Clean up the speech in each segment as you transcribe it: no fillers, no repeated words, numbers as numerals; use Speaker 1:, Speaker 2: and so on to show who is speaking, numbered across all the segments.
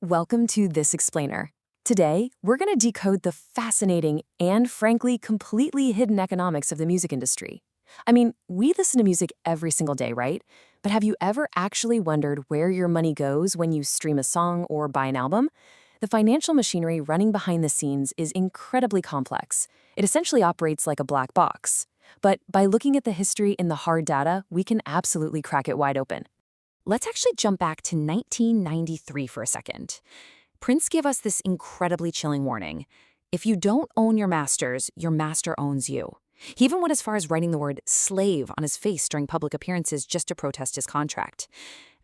Speaker 1: Welcome to This Explainer. Today, we're going to decode the fascinating and, frankly, completely hidden economics of the music industry. I mean, we listen to music every single day, right? But have you ever actually wondered where your money goes when you stream a song or buy an album? The financial machinery running behind the scenes is incredibly complex. It essentially operates like a black box. But by looking at the history in the hard data, we can absolutely crack it wide open. Let's actually jump back to 1993 for a second. Prince gave us this incredibly chilling warning. If you don't own your masters, your master owns you. He even went as far as writing the word slave on his face during public appearances just to protest his contract.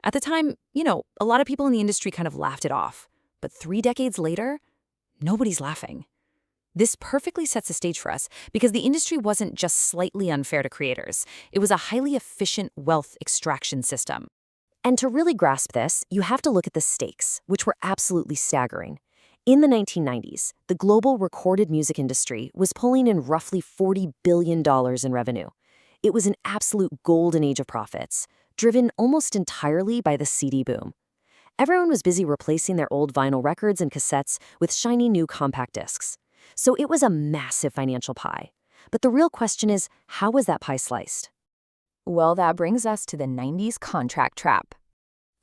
Speaker 1: At the time, a lot of people in the industry kind of laughed it off. But 3 decades later, nobody's laughing. This perfectly sets the stage for us because the industry wasn't just slightly unfair to creators. It was a highly efficient wealth extraction system. And to really grasp this, you have to look at the stakes, which were absolutely staggering. In the 1990s, the global recorded music industry was pulling in roughly $40 billion in revenue. It was an absolute golden age of profits, driven almost entirely by the CD boom. Everyone was busy replacing their old vinyl records and cassettes with shiny new compact discs. So it was a massive financial pie. But the real question is, how was that pie sliced? Well, that brings us to the 90s contract trap.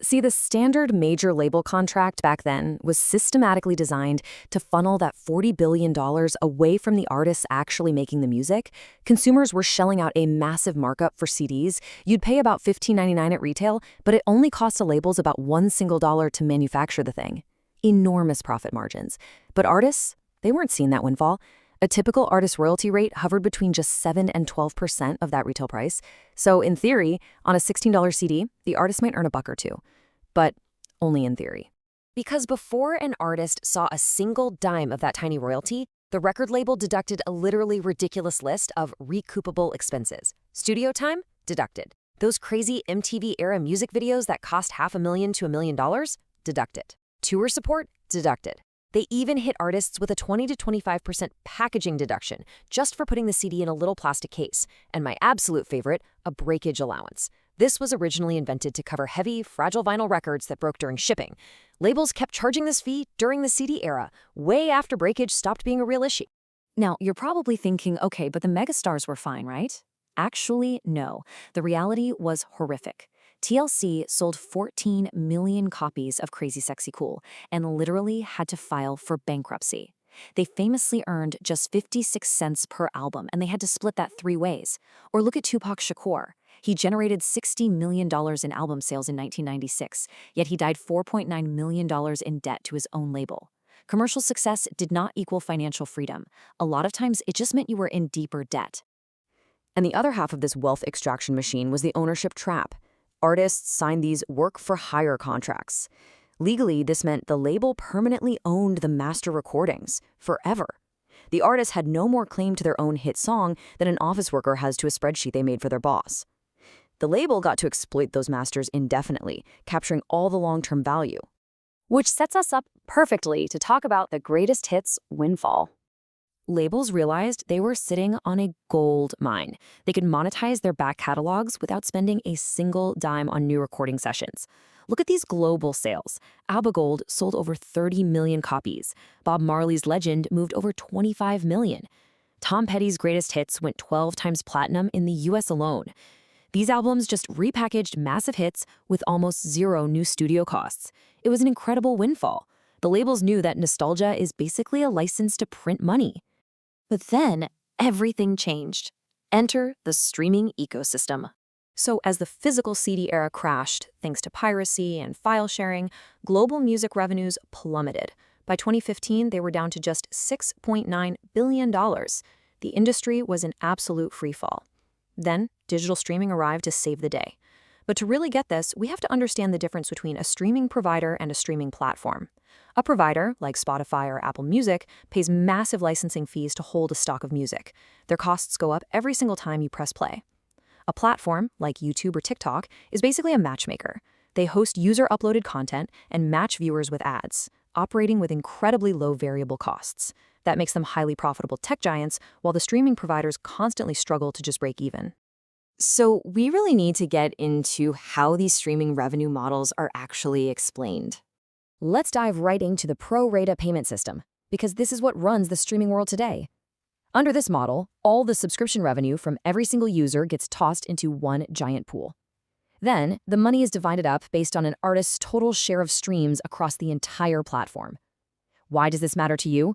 Speaker 1: See, the standard major label contract back then was systematically designed to funnel that $40 billion away from the artists actually making the music. Consumers were shelling out a massive markup for CDs. You'd pay about $15.99 at retail, but it only cost the labels about $1 single to manufacture the thing. Enormous profit margins. But artists, they weren't seeing that windfall. A typical artist royalty rate hovered between just 7 and 12% of that retail price. So in theory, on a $16 CD, the artist might earn a buck or two. But only in theory. Because before an artist saw a single dime of that tiny royalty, the record label deducted a literally ridiculous list of recoupable expenses. Studio time? Deducted. Those crazy MTV-era music videos that cost $500,000 to $1 million? Deducted. Tour support? Deducted. They even hit artists with a 20 to 25% packaging deduction just for putting the CD in a little plastic case. And my absolute favorite, a breakage allowance. This was originally invented to cover heavy, fragile vinyl records that broke during shipping. Labels kept charging this fee during the CD era, way after breakage stopped being a real issue. Now, you're probably thinking, okay, but the megastars were fine, right? Actually, no. The reality was horrific. TLC sold 14 million copies of Crazy Sexy Cool and literally had to file for bankruptcy. They famously earned just 56 cents per album, and they had to split that 3 ways. Or look at Tupac Shakur. He generated $60 million in album sales in 1996, yet he died $4.9 million in debt to his own label. Commercial success did not equal financial freedom. A lot of times, it just meant you were in deeper debt. And the other half of this wealth extraction machine was the ownership trap. Artists signed these work-for-hire contracts. Legally, this meant the label permanently owned the master recordings, forever. The artist had no more claim to their own hit song than an office worker has to a spreadsheet they made for their boss. The label got to exploit those masters indefinitely, capturing all the long-term value. Which sets us up perfectly to talk about the greatest hits windfall. Labels realized they were sitting on a gold mine. They could monetize their back catalogs without spending a single dime on new recording sessions. Look at these global sales. ABBA Gold sold over 30 million copies. Bob Marley's Legend moved over 25 million. Tom Petty's greatest hits went 12 times platinum in the US alone. These albums just repackaged massive hits with almost zero new studio costs. It was an incredible windfall. The labels knew that nostalgia is basically a license to print money. But then, everything changed. Enter the streaming ecosystem. So as the physical CD era crashed, thanks to piracy and file sharing, global music revenues plummeted. By 2015, they were down to just $6.9 billion. The industry was in absolute freefall. Then, digital streaming arrived to save the day. But to really get this, we have to understand the difference between a streaming provider and a streaming platform. A provider, like Spotify or Apple Music, pays massive licensing fees to hold a stock of music. Their costs go up every single time you press play. A platform, like YouTube or TikTok, is basically a matchmaker. They host user-uploaded content and match viewers with ads, operating with incredibly low variable costs. That makes them highly profitable tech giants, while the streaming providers constantly struggle to just break even. So we really need to get into how these streaming revenue models are actually explained. Let's dive right into the pro rata payment system, because this is what runs the streaming world today. Under this model, all the subscription revenue from every single user gets tossed into one giant pool. Then, the money is divided up based on an artist's total share of streams across the entire platform. Why does this matter to you?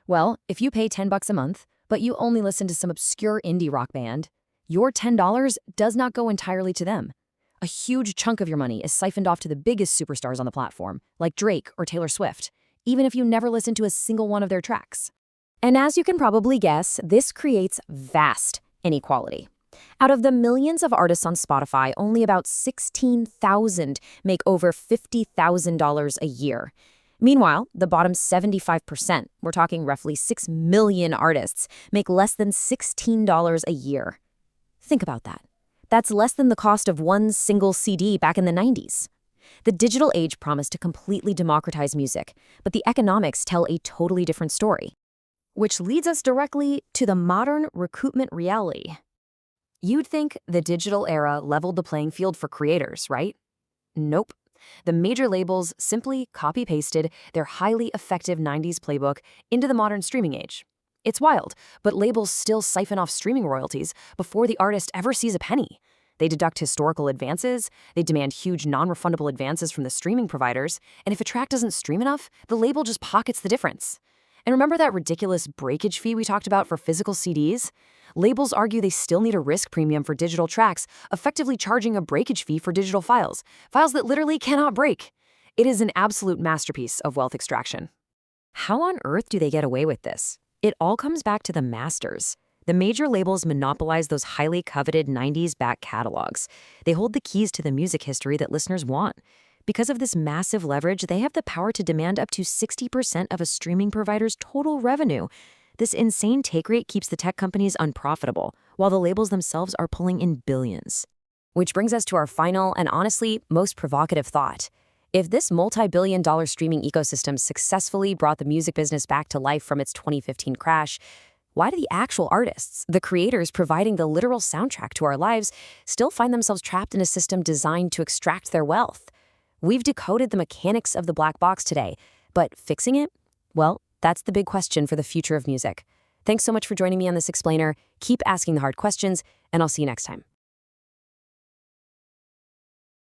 Speaker 1: Well, if you pay $10 a month, but you only listen to some obscure indie rock band, your $10 does not go entirely to them. A huge chunk of your money is siphoned off to the biggest superstars on the platform, like Drake or Taylor Swift, even if you never listen to a single one of their tracks. And as you can probably guess, this creates vast inequality. Out of the millions of artists on Spotify, only about 16,000 make over $50,000 a year. Meanwhile, the bottom 75%, we're talking roughly 6 million artists, make less than $16 a year. Think about that. That's less than the cost of one single CD back in the 90s. The digital age promised to completely democratize music, but the economics tell a totally different story. Which leads us directly to the modern recoupment reality. You'd think the digital era leveled the playing field for creators, right? Nope. The major labels simply copy-pasted their highly effective 90s playbook into the modern streaming age. It's wild, but labels still siphon off streaming royalties before the artist ever sees a penny. They deduct historical advances, they demand huge non-refundable advances from the streaming providers, and if a track doesn't stream enough, the label just pockets the difference. And remember that ridiculous breakage fee we talked about for physical CDs? Labels argue they still need a risk premium for digital tracks, effectively charging a breakage fee for digital files that literally cannot break. It is an absolute masterpiece of wealth extraction. How on earth do they get away with this? It all comes back to the masters. The major labels monopolize those highly coveted 90s back catalogs. They hold the keys to the music history that listeners want. Because of this massive leverage, they have the power to demand up to 60% of a streaming provider's total revenue. This insane take rate keeps the tech companies unprofitable, while the labels themselves are pulling in billions. Which brings us to our final and honestly most provocative thought. If this multi-billion-dollar streaming ecosystem successfully brought the music business back to life from its 2015 crash, why do the actual artists, the creators providing the literal soundtrack to our lives, still find themselves trapped in a system designed to extract their wealth? We've decoded the mechanics of the black box today, but fixing it? Well, that's the big question for the future of music. Thanks so much for joining me on this explainer. Keep asking the hard questions, and I'll see you next time.